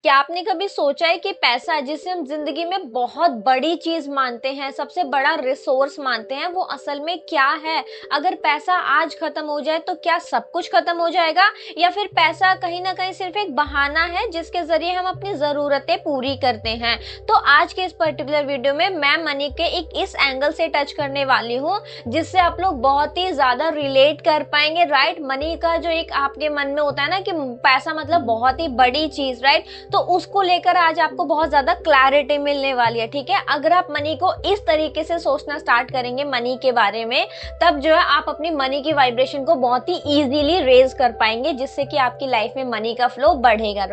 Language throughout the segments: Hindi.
क्या आपने कभी सोचा है कि पैसा जिसे हम जिंदगी में बहुत बड़ी चीज मानते हैं, सबसे बड़ा रिसोर्स मानते हैं, वो असल में क्या है? अगर पैसा आज खत्म हो जाए तो क्या सब कुछ खत्म हो जाएगा, या फिर पैसा कहीं ना कहीं सिर्फ एक बहाना है जिसके जरिए हम अपनी जरूरतें पूरी करते हैं? तो आज के इस पर्टिकुलर वीडियो में मैं मनी के एक इस एंगल से टच करने वाली हूँ जिससे आप लोग बहुत ही ज्यादा रिलेट कर पाएंगे, राइट? मनी का जो एक आपके मन में होता है ना कि पैसा मतलब बहुत ही बड़ी चीज, राइट? तो उसको लेकर आज आपको बहुत ज्यादा क्लैरिटी मिलने वाली है, ठीक है? अगर आप मनी को इस तरीके से सोचना स्टार्ट करेंगे मनी के बारे में, तब जो है आप अपनी मनी की वाइब्रेशन को बहुत ही इजीली रेज कर पाएंगे, जिससे कि आपकी लाइफ में मनी का फ्लो बढ़ेगा।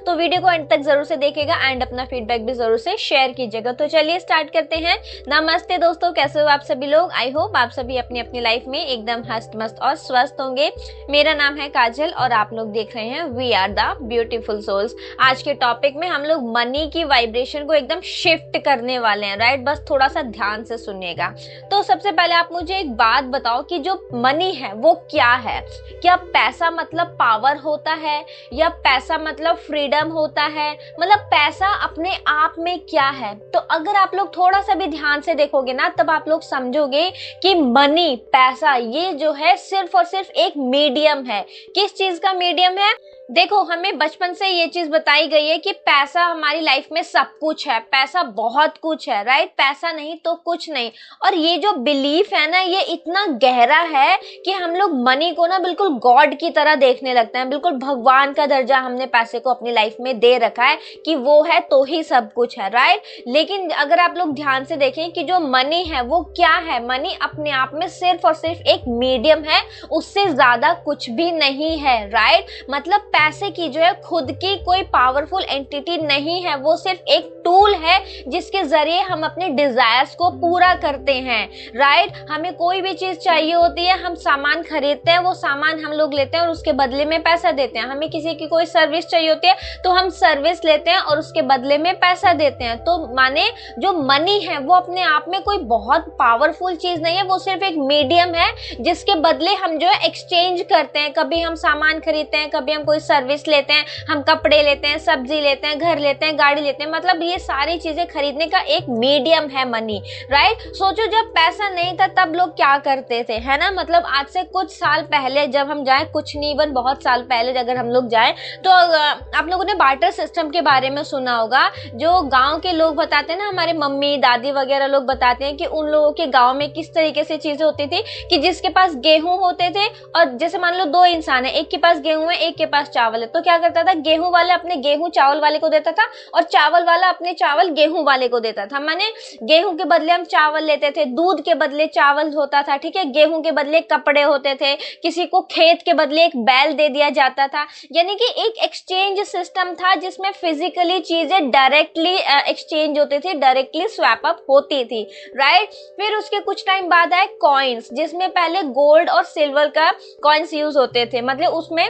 तो वीडियो को एंड तक जरूर से देखिएगा एंड अपना फीडबैक भी जरूर से शेयर कीजिएगा। तो चलिए स्टार्ट करते हैं। नमस्ते दोस्तों, कैसे हो आप सभी लोग? आई होप आप सभी अपनी अपनी लाइफ में एकदम हस्त मस्त और स्वस्थ होंगे। मेरा नाम है काजल और आप लोग देख रहे हैं we are the beautiful souls. आज के टॉपिक में हम लोग मनी की वाइब्रेशन को एकदम शिफ्ट करने वाले हैं, राइट? बस थोड़ा सा ध्यान से सुनिएगा। तो सबसे पहले आप मुझे एक बात बताओ कि जो मनी है वो क्या है? क्या पैसा मतलब पावर होता है, या पैसा मतलब फ्रीडम होता है? मतलब पैसा अपने आप में क्या है? तो अगर आप लोग थोड़ा सा भी ध्यान से देखोगे ना, तब आप लोग समझोगे कि मनी, पैसा, ये जो है सिर्फ और सिर्फ एक मीडियम है। किस चीज का मीडियम है? देखो, हमें बचपन से ये चीज बताई गई है कि पैसा हमारी लाइफ में सब कुछ है, पैसा बहुत कुछ है, राइट? पैसा नहीं तो कुछ नहीं। और ये जो बिलीफ है ना, ये इतना गहरा है कि हम लोग मनी को ना बिल्कुल गॉड की तरह देखने लगते हैं। बिल्कुल भगवान का दर्जा हमने पैसे को अपनी लाइफ में दे रखा है कि वो है तो ही सब कुछ है, राइट? लेकिन अगर आप लोग ध्यान से देखें कि जो मनी है वो क्या है, मनी अपने आप में सिर्फ और सिर्फ एक मीडियम है, उससे ज्यादा कुछ भी नहीं है, राइट? मतलब पैसे की जो है खुद की कोई पावरफुल एंटिटी नहीं है, वो सिर्फ एक टूल है जिसके जरिए हम अपने डिजायर्स को पूरा करते हैं, राइट? हमें कोई भी चीज चाहिए होती है, हम सामान खरीदते हैं, वो सामान हम लोग लेते हैं और उसके बदले में पैसा देते हैं। हमें किसी की कोई सर्विस चाहिए होती है तो हम सर्विस लेते हैं और उसके बदले में पैसा देते हैं। तो माने जो मनी है वो अपने आप में कोई बहुत पावरफुल चीज नहीं है, वो सिर्फ एक मीडियम है जिसके बदले हम जो है एक्सचेंज करते हैं। कभी हम सामान खरीदते हैं, कभी हम कोई सर्विस लेते हैं, हम कपड़े लेते हैं, सब्जी लेते हैं, घर लेते हैं, गाड़ी लेते हैं। मतलब ये सारी चीजें खरीदने का एक मीडियम है मनी, राइट? सोचो, जब पैसा नहीं था तब लोग क्या करते थे, है ना? मतलब आज से कुछ साल पहले जब हम जाए, कुछ नहीं इवन बहुत साल पहले अगर हम लोग जाए, तो आप लोगों ने बार्टर सिस्टम के बारे में सुना होगा। जो गांव के लोग बताते हैं ना, हमारे मम्मी दादी वगैरह लोग बताते हैं कि उन लोगों के गांव में किस तरीके से चीजें होती थी कि जिसके पास गेहूं होते थे, और जैसे मान लो दो इंसान है, एक के पास गेहूं है, एक के पास चावल है, तो क्या करता था, गेहूं वाला अपने गेहूं चावल वाले को देता था और चावल वाला अपने चावल गेहूं वाले को देता था। माने गेहूं के बदले हम चावल लेते थे, दूध के बदले चावल होता था, ठीक है? गेहूं के बदले कपड़े होते थे, किसी को खेत के बदले एक बैल दे दिया जाता था। यानी कि एक एक्सचेंज सिस्टम था जिसमें फिजिकली चीजें डायरेक्टली एक्सचेंज होती थी, डायरेक्टली स्वैप अप होती थी, राइट? फिर उसके कुछ टाइम बाद आए कॉइन्स, जिसमें पहले गोल्ड और सिल्वर का कॉइन्स यूज होते थे। मतलब उसमें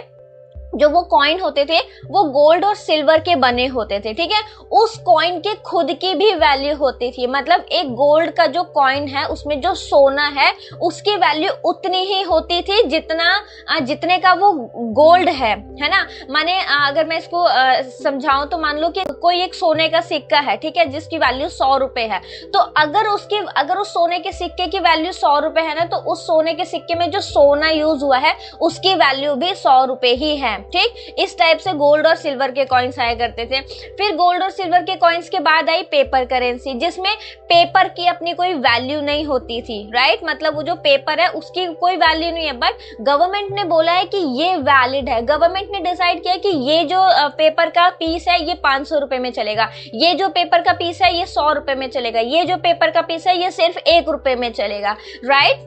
जो वो कॉइन होते थे वो गोल्ड और सिल्वर के बने होते थे, ठीक है? उस कॉइन के खुद की भी वैल्यू होती थी। मतलब एक गोल्ड का जो कॉइन है उसमें जो सोना है उसकी वैल्यू उतनी ही होती थी जितने का वो गोल्ड है ना? माने अगर मैं इसको समझाऊं तो मान लो कि कोई एक सोने का सिक्का है, ठीक है, जिसकी वैल्यू 100 रुपए है। तो अगर उस सोने के सिक्के की वैल्यू 100 रुपए है ना, तो उस सोने के सिक्के में जो सोना यूज हुआ है उसकी वैल्यू भी 100 रुपए ही है, ठीक? इस टाइप से गोल्ड और सिल्वर के कॉइन्स आया करते थे। फिर गोल्ड और सिल्वर के कॉइन्स के बाद आई पेपर करेंसी, जिसमें पेपर की अपनी कोई वैल्यू नहीं होती थी, राइट? मतलब वो जो पेपर है उसकी कोई वैल्यू नहीं है, बट गवर्नमेंट ने बोला है कि ये वैलिड है। गवर्नमेंट ने डिसाइड किया कि ये जो पेपर का पीस है ये 500 रुपए में चलेगा, ये जो पेपर का पीस है ये 100 रुपए में चलेगा, ये जो पेपर का पीस है ये सिर्फ 1 रुपए में चलेगा, राइट?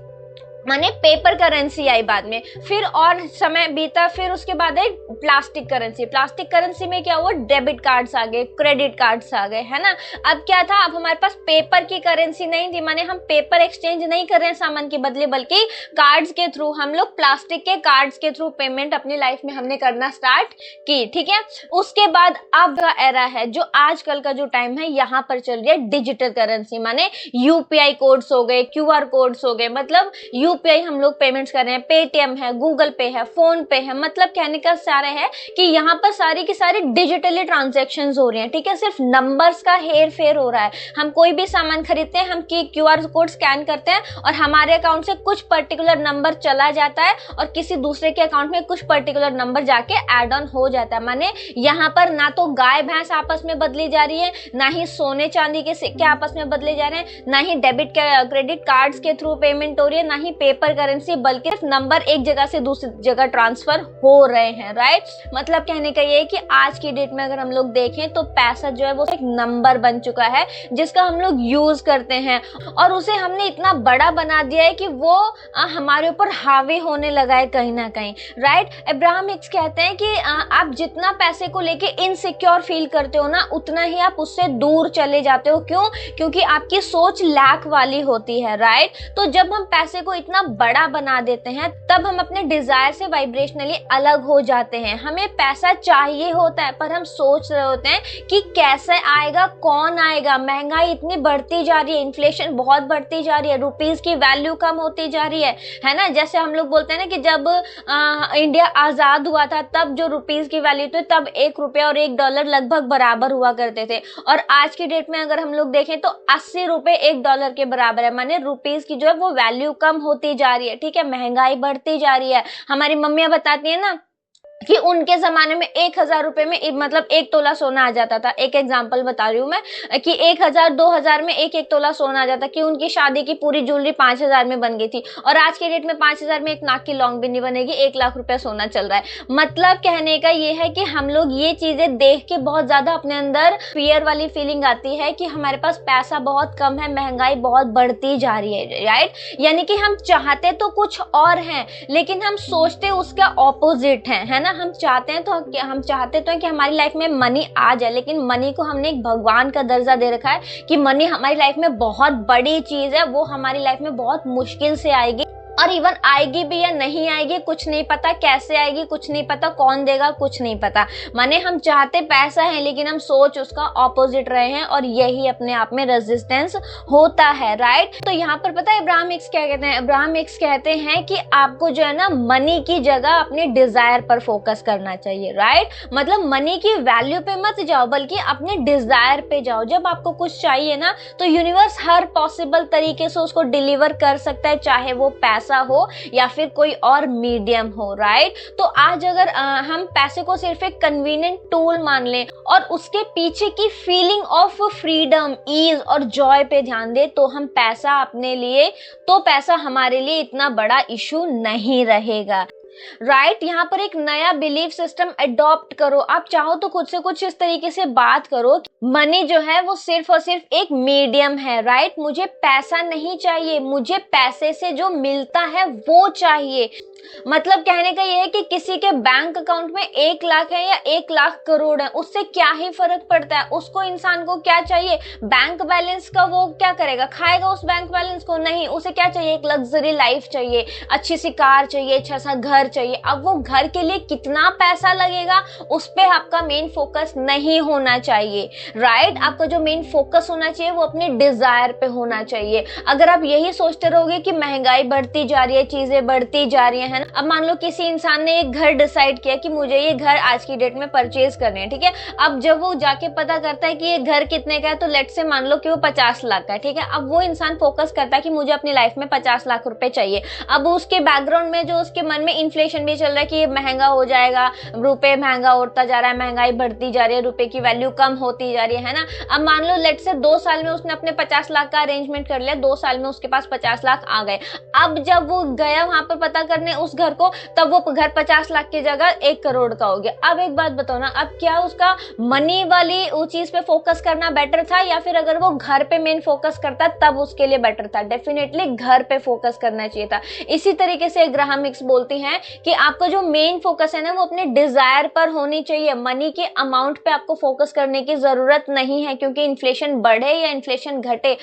माने पेपर करेंसी आई बाद में। फिर और समय बीता, फिर उसके बाद आई प्लास्टिक करेंसी। प्लास्टिक करेंसी में क्या हुआ, डेबिट कार्ड्स आ गए, क्रेडिट कार्ड्स आ गए, है ना? अब क्या था, अब हमारे पास पेपर की करेंसी नहीं थी, माने हम पेपर एक्सचेंज नहीं कर रहे हैं सामान के बदले, बल्कि कार्ड्स के थ्रू हम लोग प्लास्टिक के कार्ड्स के थ्रू पेमेंट अपनी लाइफ में हमने करना स्टार्ट की, ठीक है? उसके बाद अब का एरा है जो आजकल का जो टाइम है, यहाँ पर चल रही है डिजिटल करेंसी। माने यूपीआई कोड्स हो गए, क्यूआर कोड्स हो गए। मतलब यूपीआई हम लोग पेमेंट्स कर रहे हैं, पेटीएम है, गूगल पे है, फोन पे है, मतलब कहने का सारा है कि यहाँ पर सारी की सारी डिजिटली ट्रांजेक्शन्स हो रही हैं, ठीक है। सिर्फ नंबर्स का हेर फेर हो रहा है। हम कोई भी सामान खरीदते हैं, हम क्यूआर कोड स्कैन करते हैं और हमारे अकाउंट से कुछ पर्टिकुलर नंबर चला जाता है और किसी दूसरे के अकाउंट में कुछ पर्टिकुलर नंबर जाके एड ऑन हो जाता है। माने यहाँ पर ना तो गाय भैंस आपस में बदली जा रही है, ना ही सोने चांदी के सिक्के आपस में बदले जा रहे हैं, ना ही डेबिट क्रेडिट कार्ड्स के थ्रू पेमेंट हो रही है, ना ही पेपर करेंसी, बल्कि सिर्फ नंबर एक जगह से दूसरी जगह ट्रांसफर हो रहे हैं, राइट। मतलब कहने का ये है कि आज की डेट में अगर हम लोग देखें तो पैसा जो है वो एक नंबर बन चुका है जिसका हम लोग यूज करते हैं और उसे हमने इतना बड़ा बना दिया है कि वो हमारे ऊपर हावी होने लगा है कहीं ना कहीं, राइट। अब्राहम हिक्स कहते हैं कि आप जितना पैसे को लेके इनसिक्योर फील करते हो ना, उतना ही आप उससे दूर चले जाते हो। क्यों? क्योंकि आपकी सोच लैक वाली होती है, राइट। तो जब हम पैसे को इतना बड़ा बना देते हैं तब हम अपने डिजायर से वाइब्रेशनली अलग हो जाते हैं। हमें पैसा चाहिए होता है पर हम सोच रहे होते हैं कि कैसे आएगा, कौन आएगा। महंगाई इतनी बढ़ती जा रही है, इन्फ्लेशन बहुत बढ़ती जा रही है, रुपीस की वैल्यू कम होती जा रही है ना। जैसे हम लोग बोलते हैं ना कि जब इंडिया आजाद हुआ था तब जो रुपीस की वैल्यू थी तब ₹1 और $1 लगभग बराबर हुआ करते थे, और आज की डेट में अगर हम लोग देखें तो ₹80 $1 के बराबर है। माने रुपीस की जो है वो वैल्यू कम होती जा रही है, ठीक है। महंगाई बढ़ती जा रही है। हमारी मम्मियां बताती है ना कि उनके जमाने में 1000 रुपए में मतलब 1 तोला सोना आ जाता था। एक एग्जांपल बता रही हूँ मैं कि 1000-2000 में एक तोला सोना आ जाता, कि उनकी शादी की पूरी ज्वेलरी 5000 में बन गई थी, और आज के डेट में 5000 में एक नाक की लॉन्ग भी नहीं बनेगी, 1 लाख रुपया सोना चल रहा है। मतलब कहने का ये है कि हम लोग ये चीजें देख के बहुत ज्यादा अपने अंदर फियर वाली फीलिंग आती है कि हमारे पास पैसा बहुत कम है, महंगाई बहुत बढ़ती जा रही है, राइट। यानी कि हम चाहते तो कुछ और हैं लेकिन हम सोचते उसका ऑपोजिट है ना। हम चाहते तो कि हमारी लाइफ में मनी आ जाए, लेकिन मनी को हमने एक भगवान का दर्जा दे रखा है कि मनी हमारी लाइफ में बहुत बड़ी चीज है, वो हमारी लाइफ में बहुत मुश्किल से आएगी, और इवन आएगी भी या नहीं आएगी कुछ नहीं पता, कैसे आएगी कुछ नहीं पता, कौन देगा कुछ नहीं पता। माने हम चाहते पैसा है लेकिन हम सोच उसका ऑपोजिट रहे हैं, और यही अपने आप में रेजिस्टेंस होता है, राइट। तो यहाँ पर पता है अब्राहम हिक्स क्या कहते हैं? अब्राहम हिक्स कहते हैं कि आपको जो है ना मनी की जगह अपने डिजायर पर फोकस करना चाहिए, राइट। मतलब मनी की वैल्यू पे मत जाओ बल्कि अपने डिजायर पे जाओ। जब आपको कुछ चाहिए ना तो यूनिवर्स हर पॉसिबल तरीके से उसको डिलीवर कर सकता है, चाहे वो पैसा हो या फिर कोई और मीडियम हो, राइट। तो आज अगर हम पैसे को सिर्फ एक कन्वीनियंट टूल मान लें और उसके पीछे की फीलिंग ऑफ फ्रीडम, ईज और जॉय पे ध्यान दें तो हम पैसा हमारे लिए इतना बड़ा इशू नहीं रहेगा, राइट। यहाँ पर एक नया बिलीफ सिस्टम अडॉप्ट करो। आप चाहो तो खुद से कुछ इस तरीके से बात करो, मनी जो है वो सिर्फ और सिर्फ एक मीडियम है, राइट। मुझे पैसा नहीं चाहिए, मुझे पैसे से जो मिलता है वो चाहिए। मतलब कहने का ये है कि किसी के बैंक अकाउंट में 1 लाख है या 1 लाख करोड़ है, उससे क्या ही फर्क पड़ता है। उसको इंसान को क्या चाहिए? बैंक बैलेंस का वो क्या करेगा? खाएगा उस बैंक बैलेंस को? नहीं। उसे क्या चाहिए? एक लग्जरी लाइफ चाहिए, अच्छी सी कार चाहिए, अच्छा सा घर चाहिए। अब वो घर के लिए कितना पैसा लगेगा उस पे आपका मेन फोकस नहीं होना चाहिए, राइट। आपका जो मेन फोकस होना चाहिए वो अपने डिजायर पे होना चाहिए। अगर आप यही सोचते रहोगे कि महंगाई बढ़ती जा रही है, चीजें बढ़ती जा रही है ना। अब मान लो किसी इंसान ने एक घर डिसाइड किया कि मुझे ये घर आज की डेट में परचेज करने हैं, ठीक है। अब जब वो जाके पता करता है कि ये घर कितने का है, तो लेट से मान लो कि वो 50 लाख का है, ठीक है। अब वो इंसान फोकस करता है कि मुझे अपनी लाइफ में 50 लाख रुपए चाहिए। अब उसके बैकग्राउंड में जो उसके मन में इन्फ्लेशन भी चल रहा है कि ये महंगा हो जाएगा, रुपए महंगा होता जा रहा है, महंगाई बढ़ती जा रही है, रुपए की वैल्यू कम होती जा रही है ना। अब मान लो लेट से 2 साल में उसने अपने 50 लाख का अरेंजमेंट कर लिया, 2 साल में उसके पास 50 लाख आ गए। अब जब वो गया वहां पर पता करने उस घर को, तब वो घर 50 लाख की जगह 1 करोड़ का हो गया। अब एक बात बताओ ना, अब क्या उसका मनी वाली वो चीज पे फोकस करना बेटर था, या फिर अगर वो घर पे मेन फोकस करता तब उसके लिए बेटर था? डेफिनेटली घर पे फोकस करना चाहिए था। इसी तरीके से ग्राहम हिक्स बोलती हैं कि आपका जो मेन फोकस है ना वो अपने डिजायर पर होनी चाहिए। मनी के अमाउंट पे आपको फोकस करने की जरूरत नहीं है, क्योंकि इन्फ्लेशन बढ़े या इन्फ्लेशन घटे,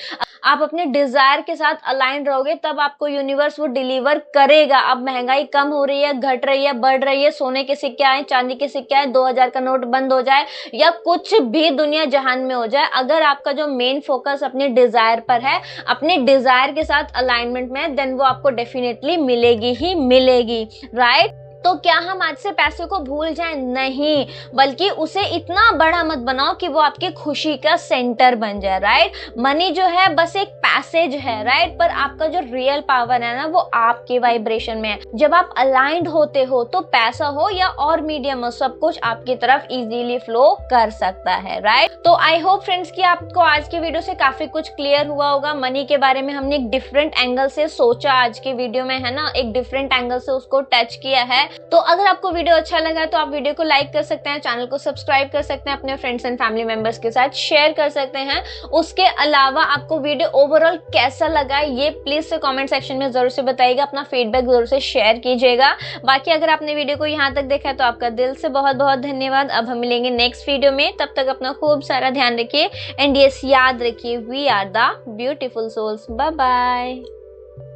आप अपने डिजायर के साथ अलाइन रहोगे तब आपको यूनिवर्स वो डिलीवर करेगा। अब महंगाई कम हो रही है, घट रही है, बढ़ रही है, सोने के सिक्के आए, चांदी के सिक्के आए, 2000 का नोट बंद हो जाए या कुछ भी दुनिया जहान में हो जाए, अगर आपका जो मेन फोकस अपने डिजायर पर है, अपने डिजायर के साथ अलाइनमेंट में है, देन वो आपको डेफिनेटली मिलेगी ही मिलेगी, राइट। तो क्या हम आज से पैसे को भूल जाएं? नहीं, बल्कि उसे इतना बड़ा मत बनाओ कि वो आपकी खुशी का सेंटर बन जाए, राइट। मनी जो है बस एक पैसेज है, राइट, पर आपका जो रियल पावर है ना वो आपके वाइब्रेशन में है। जब आप अलाइंड होते हो तो पैसा हो या और मीडियम हो, सब कुछ आपकी तरफ इजीली फ्लो कर सकता है, राइट। तो आई होप फ्रेंड्स कि आपको आज की वीडियो से काफी कुछ क्लियर हुआ होगा। मनी के बारे में हमने एक डिफरेंट एंगल से सोचा आज की वीडियो में, है ना, एक डिफरेंट एंगल से उसको टच किया है। तो अगर आपको वीडियो अच्छा लगा तो आप वीडियो को लाइक कर सकते हैं, चैनल को सब्सक्राइब कर सकते हैं, अपने फ्रेंड्स एंड फैमिली मेंबर्स के साथ शेयर कर सकते हैं। उसके अलावा आपको वीडियो ओवरऑल कैसा लगा ये प्लीज से कमेंट सेक्शन में जरूर से बताइएगा, अपना फीडबैक जरूर से शेयर कीजिएगा। बाकी अगर आपने वीडियो को यहाँ तक देखा है तो आपका दिल से बहुत बहुत धन्यवाद। अब हम मिलेंगे नेक्स्ट वीडियो में, तब तक अपना खूब सारा ध्यान रखिए एंड यस याद रखिए, we are the beautiful souls. Bye bye.